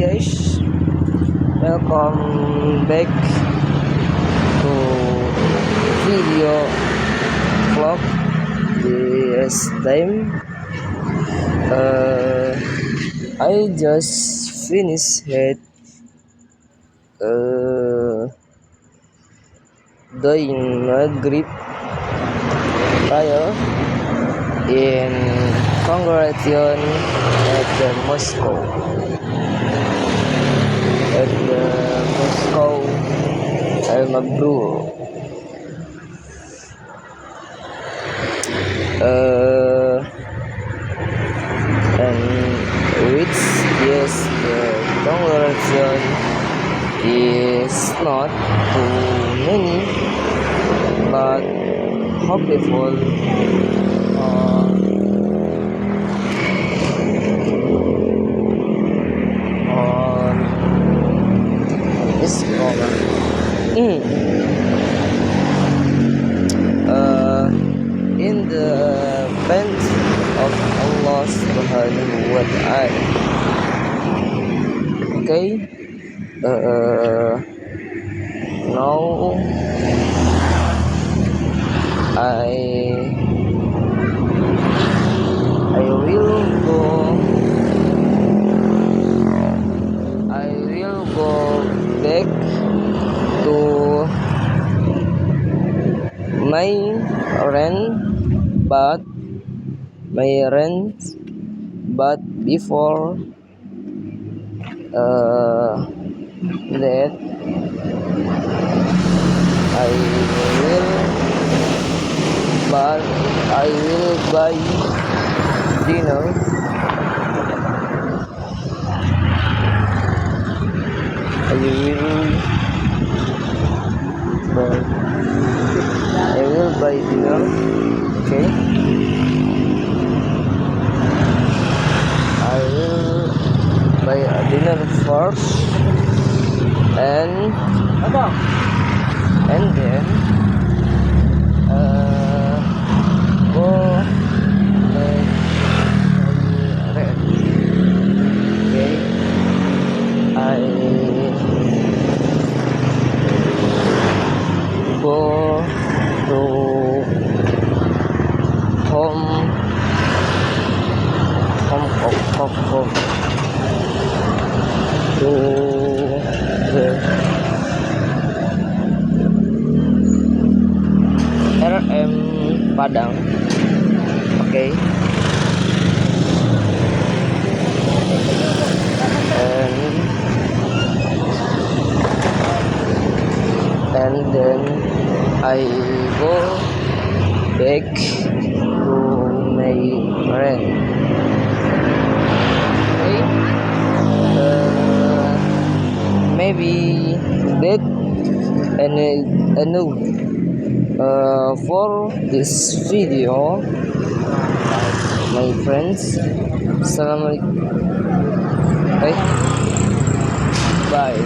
guys, welcome back to video vlog. This time I just finished it doing a grip trial in congratulations at the Moscow. At the Moscow Almabru. And which is the congratulation is not too many, but hopeful on this moment. In the bench of Allah Subhanahu wa Ta'ala. Okay. Now I will go back to my rent, but before that I will buy dinner. I will buy dinner. Okay. I will buy a dinner first, and then go make rent. Okay. I go to home to the RM Padang. Okay. And then I go back to my rent. Okay. Maybe that enough for this video, my friends. Assalamualaikum. Bye.